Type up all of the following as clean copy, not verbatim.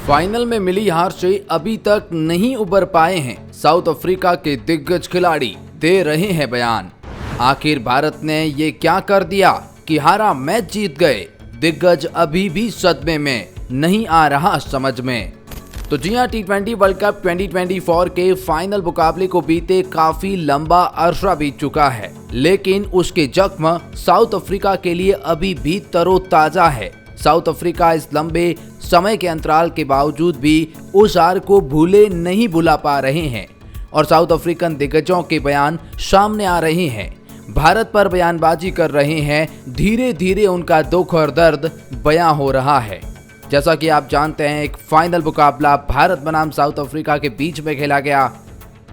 Final में मिली हार से अभी तक नहीं उबर पाए हैं साउथ अफ्रीका के दिग्गज खिलाड़ी, दे रहे हैं बयान। आखिर भारत ने ये क्या कर दिया कि हारा मैच जीत गए? दिग्गज अभी भी सदमे में, नहीं आ रहा समझ में। तो जी हां, T20 वर्ल्ड कप 2024 के फाइनल मुकाबले को बीते काफी लंबा अरसा बीत चुका है, लेकिन उसके जख्म साउथ अफ्रीका के लिए अभी भी तरोताजा है। साउथ अफ्रीका इस लंबे समय के अंतराल के बावजूद भी उस हार को भूले नहीं भुला पा रहे हैं और साउथ अफ्रीकन दिग्गजों के बयान सामने आ रहे हैं, भारत पर बयानबाजी कर रहे हैं। धीरे धीरे उनका दुख और दर्द बयां हो रहा है। जैसा कि आप जानते हैं, एक फाइनल मुकाबला भारत बनाम साउथ अफ्रीका के बीच में खेला गया,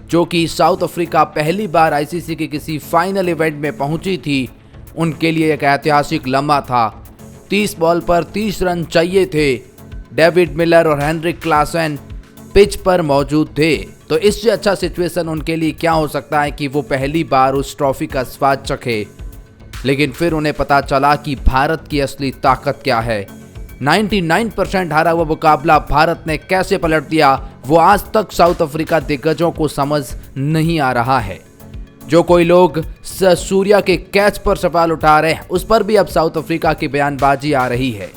जो कि साउथ अफ्रीका पहली बार आईसीसी के किसी फाइनल इवेंट में पहुंची थी। उनके लिए एक ऐतिहासिक लम्हा था। 30 बॉल पर 30 रन चाहिए थे। डेविड मिलर और हेनरिक क्लासन पिच पर मौजूद थे, तो इससे अच्छा सिचुएशन उनके लिए क्या हो सकता है कि वो पहली बार उस ट्रॉफी का स्वाद चखे। लेकिन फिर उन्हें पता चला कि भारत की असली ताकत क्या है। 99% हारा हुआ मुकाबला भारत ने कैसे पलट दिया, वो आज तक साउथ अफ्रीका दिग्गजों को समझ नहीं आ रहा है। जो कोई लोग सूर्या के कैच पर सवाल उठा रहे हैं, उस पर भी अब साउथ अफ्रीका की बयानबाजी आ रही है।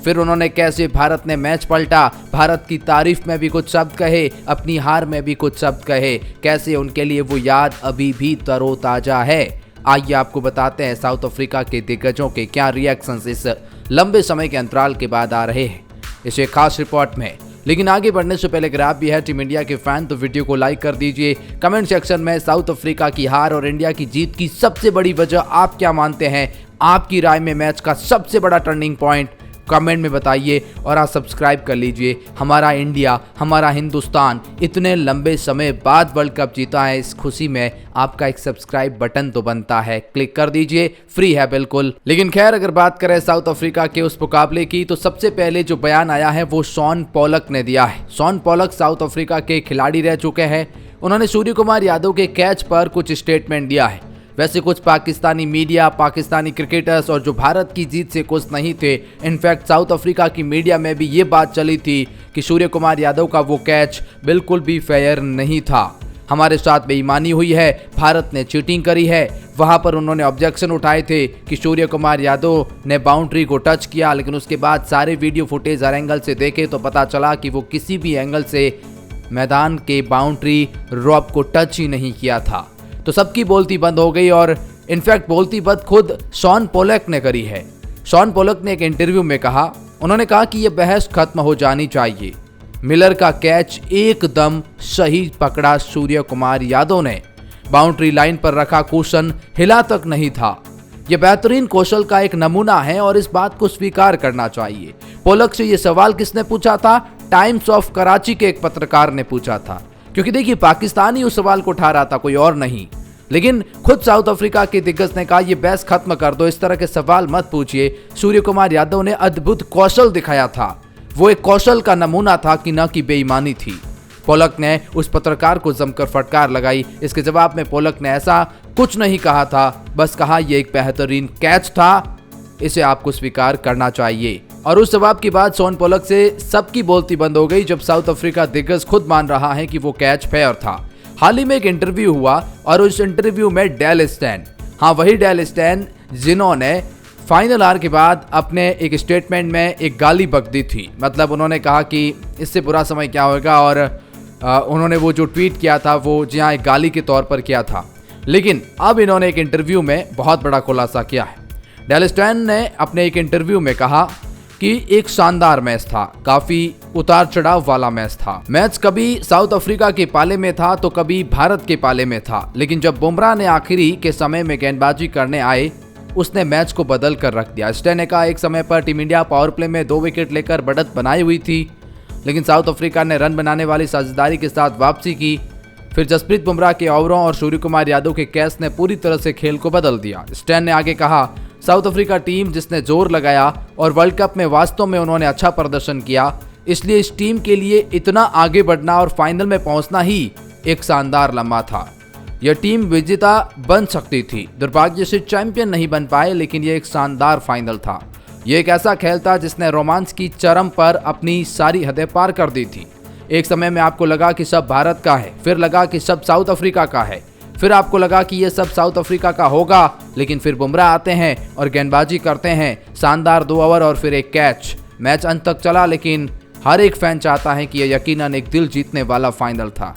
फिर उन्होंने कैसे भारत ने मैच पलटा, भारत की तारीफ में भी कुछ शब्द कहे, अपनी हार में भी कुछ शब्द कहे, कैसे उनके लिए वो याद अभी भी तरोताजा है। आइए आपको बताते हैं साउथ अफ्रीका के दिग्गजों के क्या रिएक्शंस इस लंबे समय के अंतराल के बाद आ रहे हैं इस एक खास रिपोर्ट में। लेकिन आगे बढ़ने से पहले अगर आप भी है टीम इंडिया के फैन तो वीडियो को लाइक कर दीजिए। कमेंट सेक्शन में साउथ अफ्रीका की हार और इंडिया की जीत की सबसे बड़ी वजह आप क्या मानते हैं? आपकी राय में मैच का सबसे बड़ा टर्निंग पॉइंट कमेंट में बताइए और आप सब्सक्राइब कर लीजिए। हमारा इंडिया, हमारा हिंदुस्तान इतने लंबे समय बाद वर्ल्ड कप जीता है, इस खुशी में आपका एक सब्सक्राइब बटन तो बनता है, क्लिक कर दीजिए, फ्री है बिल्कुल। लेकिन खैर, अगर बात करें साउथ अफ्रीका के उस मुकाबले की, तो सबसे पहले जो बयान आया है वो शॉन पोलक ने दिया है। शॉन पोलक साउथ अफ्रीका के खिलाड़ी रह चुके हैं। उन्होंने सूर्य कुमार यादव के कैच पर कुछ स्टेटमेंट दिया है। वैसे कुछ पाकिस्तानी मीडिया, पाकिस्तानी क्रिकेटर्स और जो भारत की जीत से खुश नहीं थे, इनफैक्ट साउथ अफ्रीका की मीडिया में भी ये बात चली थी कि सूर्य कुमार यादव का वो कैच बिल्कुल भी फेयर नहीं था, हमारे साथ बेईमानी हुई है, भारत ने चीटिंग करी है। वहां पर उन्होंने ऑब्जेक्शन उठाए थे कि सूर्य कुमार यादव ने बाउंड्री को टच किया, लेकिन उसके बाद सारे वीडियो फुटेज हर एंगल से देखे तो पता चला कि वो किसी भी एंगल से मैदान के बाउंड्री रॉब को टच ही नहीं किया था। तो सबकी बोलती बंद हो गई और इनफैक्ट बोलती बंद खुद शॉन पोलक ने करी है। शॉन पोलक ने एक इंटरव्यू में कहा, उन्होंने कहा कि यह बहस खत्म हो जानी चाहिए। मिलर का कैच एकदम सही पकड़ा सूर्य कुमार यादव ने, बाउंड्री लाइन पर रखा कुशन हिला तक नहीं था। यह बेहतरीन कौशल का एक नमूना है और इस बात को स्वीकार करना चाहिए। पोलक से यह सवाल किसने पूछा था? टाइम्स ऑफ कराची के एक पत्रकार ने पूछा था, क्योंकि देखिए पाकिस्तान ही उस सवाल को उठा रहा था, कोई और नहीं। लेकिन खुद साउथ अफ्रीका के दिग्गज ने कहा ये बहस खत्म कर दो, इस तरह के सवाल मत पूछिए। सूर्य कुमार यादव ने अद्भुत कौशल दिखाया था, वो एक कौशल का नमूना था कि न कि बेईमानी थी। पोलक ने उस पत्रकार को जमकर फटकार लगाई। इसके जवाब में पोलक ने ऐसा कुछ नहीं कहा था, बस कहा यह एक बेहतरीन कैच था, इसे आपको स्वीकार करना चाहिए। और उस जवाब के बाद शॉन पोलक से सबकी बोलती बंद हो गई, जब साउथ अफ्रीका दिग्गज खुद मान रहा है कि वो कैच फेयर था। हाल ही में एक इंटरव्यू हुआ और उस इंटरव्यू में डेल स्टेन, हाँ वही डेल स्टेन जिन्होंने फाइनल हार के बाद अपने एक स्टेटमेंट में एक गाली बक दी थी। मतलब उन्होंने कहा कि इससे बुरा समय क्या होगा, और उन्होंने वो जो ट्वीट किया था वो जी हाँ एक गाली के तौर पर किया था। लेकिन अब इन्होंने एक इंटरव्यू में बहुत बड़ा खुलासा किया है। डेल स्टेन ने अपने एक इंटरव्यू में कहा कि एक शानदार मैच था, काफी उतार चढ़ाव वाला मैच था। मैच कभी साउथ अफ्रीका के पाले में था तो कभी भारत के पाले में था, लेकिन जब बुमराह ने आखिरी के समय में गेंदबाजी करने आए, उसने मैच को बदल कर रख दिया। स्टेन ने कहा एक समय पर टीम इंडिया पावर प्ले में 2 विकेट लेकर बढ़त बनाई हुई थी, लेकिन साउथ अफ्रीका ने रन बनाने वाली साझेदारी के साथ वापसी की। फिर जसप्रीत बुमराह के ओवरों और सूर्य कुमार यादव के कैच ने पूरी तरह से खेल को बदल दिया। स्टेन ने आगे कहा, साउथ अफ्रीका टीम जिसने जोर लगाया और वर्ल्ड कप में वास्तव में उन्होंने अच्छा प्रदर्शन किया, इसलिए इस टीम के लिए इतना आगे बढ़ना और फाइनल में पहुंचना ही एक शानदार लम्हा था। यह टीम विजेता बन सकती थी, दुर्भाग्य से चैंपियन नहीं बन पाए, लेकिन यह एक शानदार फाइनल था। ये एक ऐसा खेल था जिसने रोमांस की चरम पर अपनी सारी हदें पार कर दी थी। एक समय में आपको लगा कि सब भारत का है, फिर लगा कि सब साउथ अफ्रीका का है, फिर आपको लगा कि ये सब साउथ अफ्रीका का होगा, लेकिन फिर बुमराह आते हैं और गेंदबाजी करते हैं, शानदार 2 ओवर और फिर एक कैच। मैच अंत तक चला, लेकिन हर एक फैन चाहता है कि यह यकीनन एक दिल जीतने वाला फाइनल था।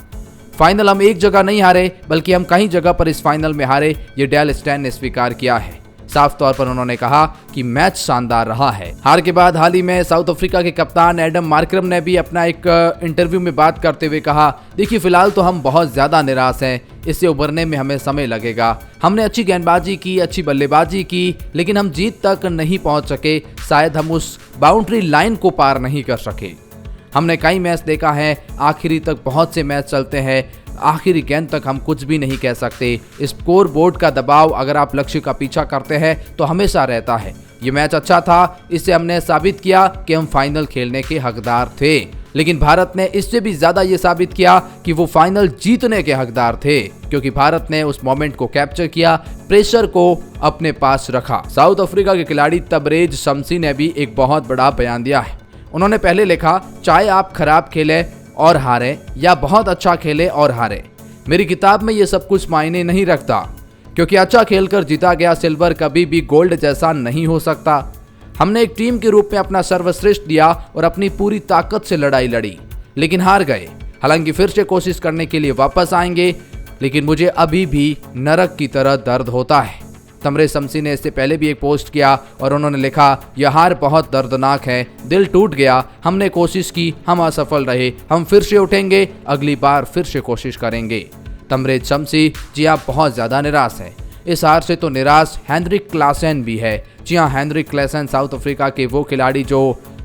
फाइनल हम एक जगह नहीं हारे, बल्कि हम कई जगह पर इस फाइनल में हारे, ये डेल स्टेन ने स्वीकार किया है। साफ तौर पर उन्होंने कहा कि मैच शानदार रहा है। हार के बाद हाल ही में साउथ अफ्रीका के कप्तान एडम मार्करम ने भी अपना एक इंटरव्यू में बात करते हुए कहा, देखिए फिलहाल तो हम बहुत ज्यादा निराश हैं, इससे उभरने में हमें समय लगेगा। हमने अच्छी गेंदबाजी की, अच्छी बल्लेबाजी की, लेकिन हम जीत तक नहीं पहुंच सके। शायद हम उस बाउंड्री लाइन को पार नहीं कर सके। हमने कई मैच देखा है, आखिरी तक बहुत से मैच चलते हैं, आखिरी गेंद तक हम कुछ भी नहीं कह सकते। स्कोर बोर्ड का दबाव अगर आप लक्ष्य का पीछा करते हैं तो हमेशा रहता है। ये मैच अच्छा था, इससे हमने साबित किया कि हम फाइनल खेलने के हकदार थे, लेकिन भारत ने इससे भी ज्यादा ये साबित किया कि वो फाइनल जीतने के हकदार थे, क्योंकि भारत ने उस मोमेंट को कैप्चर किया, प्रेशर को अपने पास रखा। साउथ अफ्रीका के खिलाड़ी तबरेज शमसी ने भी एक बहुत बड़ा बयान दिया है। उन्होंने पहले लिखा, चाहे आप खराब खेले और हारे या बहुत अच्छा खेले और हारे, मेरी किताब में ये सब कुछ मायने नहीं रखता, क्योंकि अच्छा खेलकर जीता गया सिल्वर कभी भी गोल्ड जैसा नहीं हो सकता। हमने एक टीम के रूप में अपना सर्वश्रेष्ठ दिया और अपनी पूरी ताकत से लड़ाई लड़ी, लेकिन हार गए। हालांकि फिर से कोशिश करने के लिए वापस आएंगे, लेकिन मुझे अभी भी नरक की तरह दर्द होता है। तबरेज शमसी ने इससे पहले भी एक पोस्ट किया और उन्होंने लिखा, यह हार बहुत दर्दनाक है, दिल टूट गया, हमने कोशिश की, हम असफल रहे, हम फिर से उठेंगे, अगली बार फिर से कोशिश करेंगे। तबरेज शमसी, जी आप बहुत ज्यादा निराश हैं। इस हार से तो निराश हेनरिक क्लासेन भी है। जी हाँ, हेनरिक क्लासेन साउथ अफ्रीका के वो खिलाड़ी जो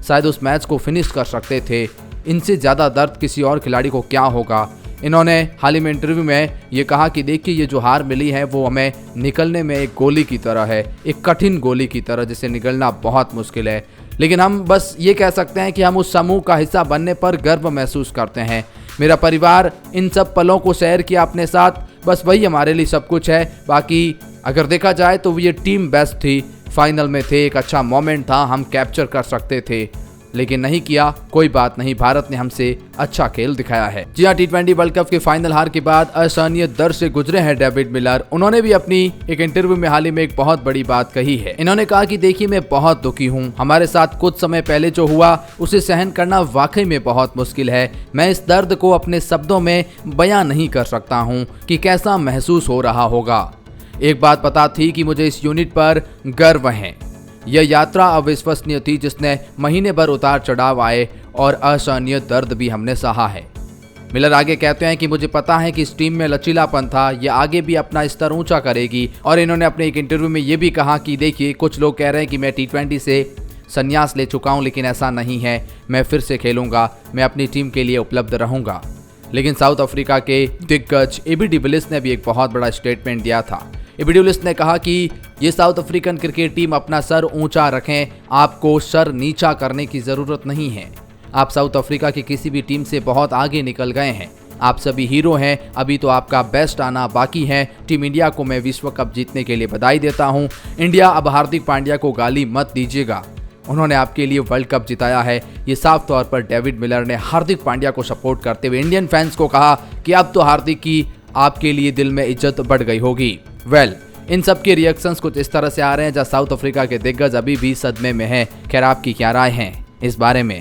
शायद उस मैच को फिनिश कर सकते थे। इनसे ज्यादा दर्द किसी और खिलाड़ी को क्या होगा। इन्होंने हाल ही में इंटरव्यू में ये कहा कि देखिए, ये जो हार मिली है वो हमें निकलने में एक गोली की तरह है, एक कठिन गोली की तरह, जिसे निकलना बहुत मुश्किल है। लेकिन हम बस ये कह सकते हैं कि हम उस समूह का हिस्सा बनने पर गर्व महसूस करते हैं। मेरा परिवार इन सब पलों को शेयर किया अपने साथ, बस वही हमारे लिए सब कुछ है। बाकी अगर देखा जाए तो ये टीम बेस्ट थी, फाइनल में थे, एक अच्छा मोमेंट था, हम कैप्चर कर सकते थे, लेकिन नहीं किया। कोई बात नहीं, भारत ने हमसे अच्छा खेल दिखाया है। जी हाँ, T20 वर्ल्ड कप के फाइनल हार के बाद असहनीय दर्द से गुजरे हैं डेविड मिलर। उन्होंने भी अपनी एक इंटरव्यू में हाल ही में एक बहुत बड़ी बात कही है। इन्होंने कहा कि देखिए, मैं बहुत दुखी हूँ। हमारे साथ कुछ समय पहले जो हुआ उसे सहन करना वाकई में बहुत मुश्किल है। मैं इस दर्द को अपने शब्दों में बयां नहीं कर सकता हूँ कि कैसा महसूस हो रहा होगा। एक बात पता थी कि मुझे इस यूनिट पर गर्व है। यह यात्रा अविश्वसनीय थी, जिसने महीने भर उतार चढ़ाव आए और असहनीय दर्द भी हमने सहा है। मिलर आगे कहते हैं कि मुझे पता है कि इस टीम में लचीलापन था, यह आगे भी अपना स्तर ऊंचा करेगी। और इन्होंने अपने एक इंटरव्यू में यह भी कहा कि देखिए, कुछ लोग कह रहे हैं कि मैं T20 से संन्यास ले चुका हूं, लेकिन ऐसा नहीं है, मैं फिर से खेलूंगा, मैं अपनी टीम के लिए उपलब्ध रहूंगा। लेकिन साउथ अफ्रीका के दिग्गज एबी डिविलियर्स ने भी एक बहुत बड़ा स्टेटमेंट दिया था। एबी डिविलियर्स ने कहा कि ये साउथ अफ्रीकन क्रिकेट टीम अपना सर ऊंचा रखें, आपको सर नीचा करने की जरूरत नहीं है। आप साउथ अफ्रीका की किसी भी टीम से बहुत आगे निकल गए हैं, आप सभी हीरो हैं, अभी तो आपका बेस्ट आना बाकी है। टीम इंडिया को मैं विश्व कप जीतने के लिए बधाई देता हूं। इंडिया, अब हार्दिक पांड्या को गाली मत दीजिएगा, उन्होंने आपके लिए वर्ल्ड कप जिताया है। ये साफ तौर पर डेविड मिलर ने हार्दिक पांड्या को सपोर्ट करते हुए इंडियन फैंस को कहा कि अब तो हार्दिक की आपके लिए दिल में इज्जत बढ़ गई होगी। इन सब के रिएक्शंस कुछ इस तरह से आ रहे हैं, जहां साउथ अफ्रीका के दिग्गज अभी भी सदमे में हैं। खैर, आपकी क्या राय है इस बारे में?